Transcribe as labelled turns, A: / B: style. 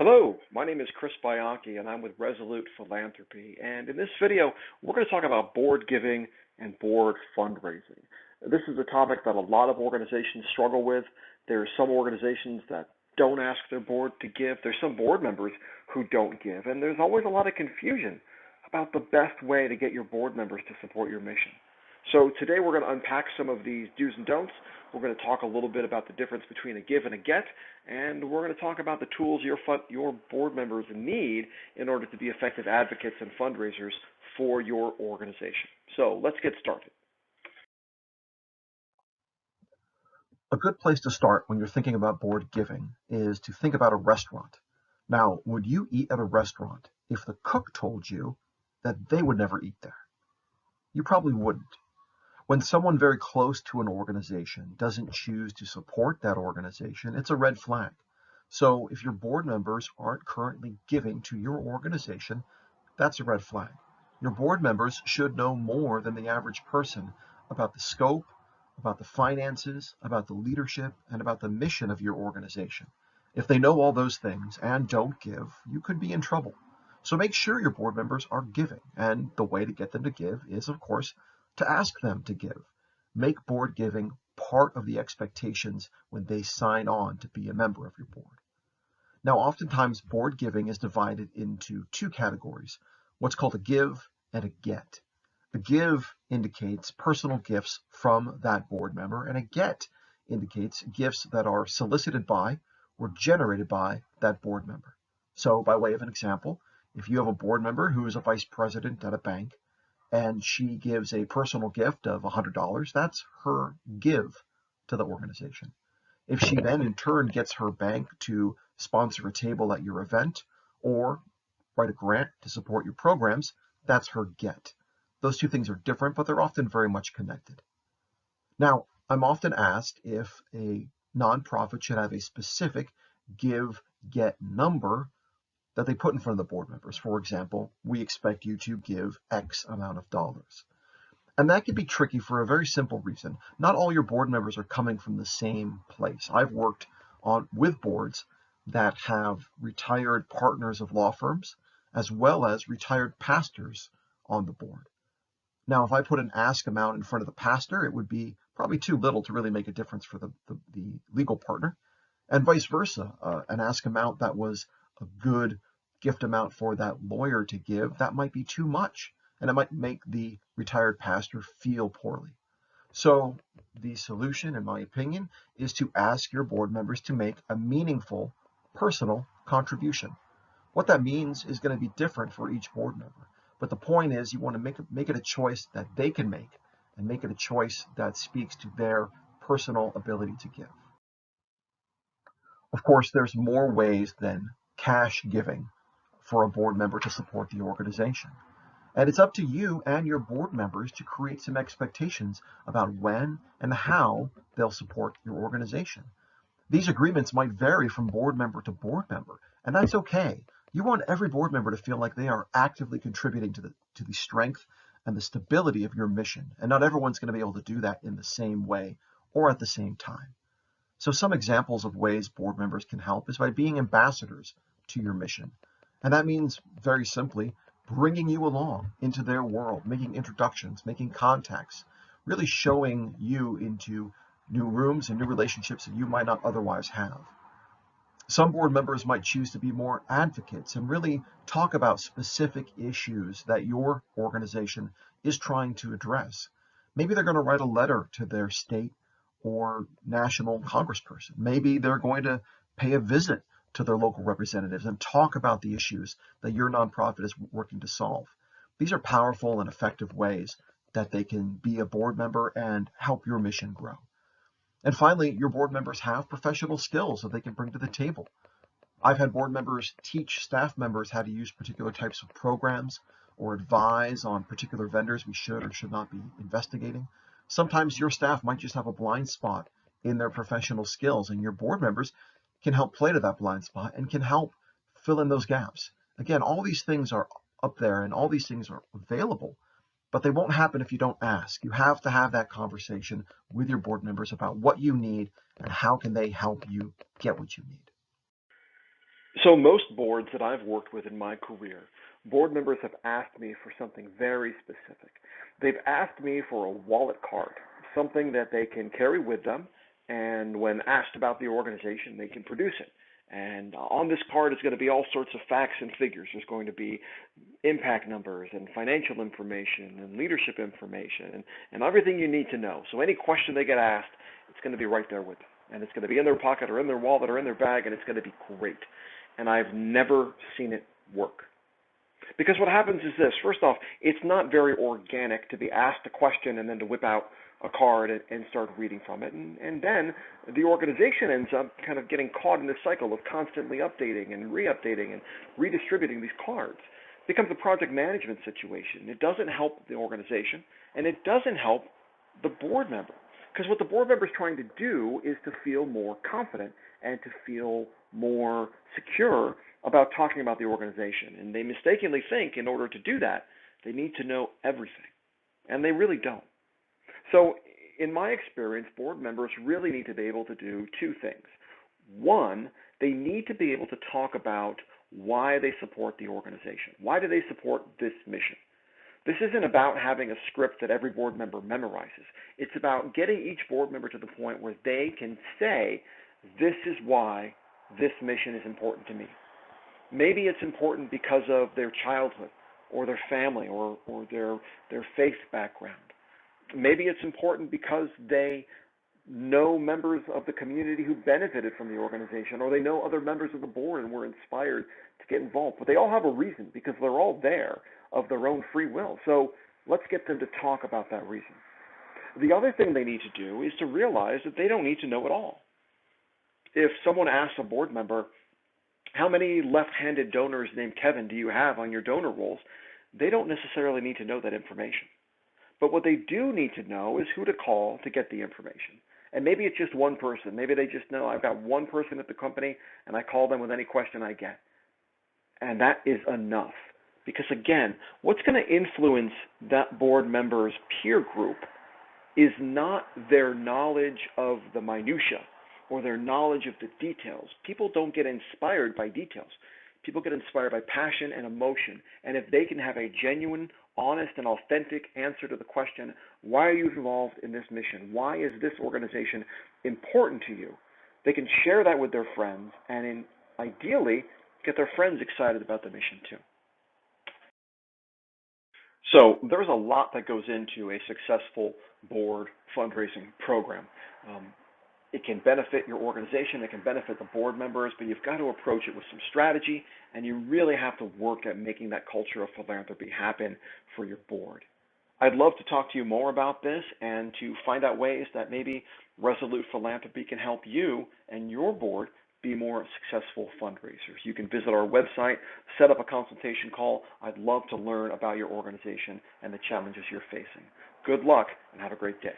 A: Hello, my name is Chris Bianchi and I'm with Resolute Philanthropy. And in this video, we're going to talk about board giving and board fundraising. This is a topic that a lot of organizations struggle with. There are some organizations that don't ask their board to give. There's some board members who don't give. And there's always a lot of confusion about the best way to get your board members to support your mission. So today we're going to unpack some of these do's and don'ts. We're going to talk a little bit about the difference between a give and a get, and we're going to talk about the tools your board members need in order to be effective advocates and fundraisers for your organization. So let's get started.
B: A good place to start when you're thinking about board giving is to think about a restaurant. Now, would you eat at a restaurant if the cook told you that they would never eat there? You probably wouldn't. When someone very close to an organization doesn't choose to support that organization, it's a red flag. So if your board members aren't currently giving to your organization, that's a red flag. Your board members should know more than the average person about the scope, about the finances, about the leadership, and about the mission of your organization. If they know all those things and don't give, you could be in trouble. So make sure your board members are giving, and the way to get them to give is, of course, to ask them to give. Make board giving part of the expectations when they sign on to be a member of your board. Now, oftentimes board giving is divided into two categories, what's called a give and a get. A give indicates personal gifts from that board member, and a get indicates gifts that are solicited by or generated by that board member. So by way of an example, if you have a board member who is a vice president at a bank, and she gives a personal gift of $100, that's her give to the organization. If she then in turn gets her bank to sponsor a table at your event or write a grant to support your programs, that's her get. Those two things are different, but they're often very much connected. Now, I'm often asked if a nonprofit should have a specific give-get number that they put in front of the board members. For example, we expect you to give X amount of dollars. And that can be tricky for a very simple reason. Not all your board members are coming from the same place. I've worked with boards that have retired partners of law firms, as well as retired pastors on the board. Now, if I put an ask amount in front of the pastor, it would be probably too little to really make a difference for the legal partner, and vice versa. An ask amount that was a good gift amount for that lawyer to give, that might be too much, and it might make the retired pastor feel poorly. So the solution, in my opinion, is to ask your board members to make a meaningful personal contribution. What that means is going to be different for each board member. But the point is you want to make it a choice that they can make, and make it a choice that speaks to their personal ability to give. Of course, there's more ways than cash giving for a board member to support the organization. And it's up to you and your board members to create some expectations about when and how they'll support your organization. These agreements might vary from board member to board member, and that's okay. You want every board member to feel like they are actively contributing to the strength and the stability of your mission, and not everyone's going to be able to do that in the same way or at the same time. So some examples of ways board members can help is by being ambassadors to your mission. And that means, very simply, bringing you along into their world, making introductions, making contacts, really showing you into new rooms and new relationships that you might not otherwise have. Some board members might choose to be more advocates and really talk about specific issues that your organization is trying to address. Maybe they're going to write a letter to their state or national congressperson. Maybe they're going to pay a visit to their local representatives and talk about the issues that your nonprofit is working to solve. These are powerful and effective ways that they can be a board member and help your mission grow. And finally, your board members have professional skills that they can bring to the table. I've had board members teach staff members how to use particular types of programs or advise on particular vendors we should or should not be investigating. Sometimes your staff might just have a blind spot in their professional skills, and your board members can help play to that blind spot and can help fill in those gaps. Again, all these things are up there and all these things are available, but they won't happen if you don't ask. You have to have that conversation with your board members about what you need and how can they help you get what you need.
A: So most boards that I've worked with in my career, board members have asked me for something very specific. They've asked me for a wallet card, something that they can carry with them, and when asked about the organization, they can produce it. And on this card is going to be all sorts of facts and figures. There's going to be impact numbers and financial information and leadership information and everything you need to know. So any question they get asked, it's going to be right there with them. And it's going to be in their pocket or in their wallet or in their bag, and it's going to be great. And I've never seen it work. Because what happens is this. First off, it's not very organic to be asked a question and then to whip out a card and start reading from it. And then the organization ends up kind of getting caught in this cycle of constantly updating and re-updating and redistributing these cards. It becomes a project management situation. It doesn't help the organization, and it doesn't help the board member. Because what the board member is trying to do is to feel more confident and to feel more secure about talking about the organization. And they mistakenly think in order to do that, they need to know everything. And they really don't. So in my experience, board members really need to be able to do two things. One, they need to be able to talk about why they support the organization. Why do they support this mission? This isn't about having a script that every board member memorizes. It's about getting each board member to the point where they can say, this is why this mission is important to me. Maybe it's important because of their childhood or their family or their faith background. Maybe it's important because they know members of the community who benefited from the organization, or they know other members of the board and were inspired to get involved. But they all have a reason because they're all there of their own free will. So let's get them to talk about that reason. The other thing they need to do is to realize that they don't need to know it all. If someone asks a board member, how many left-handed donors named Kevin do you have on your donor rolls? They don't necessarily need to know that information. But what they do need to know is who to call to get the information. And maybe it's just one person. Maybe they just know I've got one person at the company and I call them with any question I get. And that is enough. Because again, what's going to influence that board member's peer group is not their knowledge of the minutia or their knowledge of the details. People don't get inspired by details. People get inspired by passion and emotion. And if they can have a genuine, honest, and authentic answer to the question, why are you involved in this mission? Why is this organization important to you? They can share that with their friends and ideally get their friends excited about the mission too. So there's a lot that goes into a successful board fundraising program. Um, it can benefit your organization, it can benefit the board members, but you've got to approach it with some strategy, and you really have to work at making that culture of philanthropy happen for your board. I'd love to talk to you more about this and to find out ways that maybe Resolute Philanthropy can help you and your board be more successful fundraisers. You can visit our website, set up a consultation call. I'd love to learn about your organization and the challenges you're facing. Good luck and have a great day.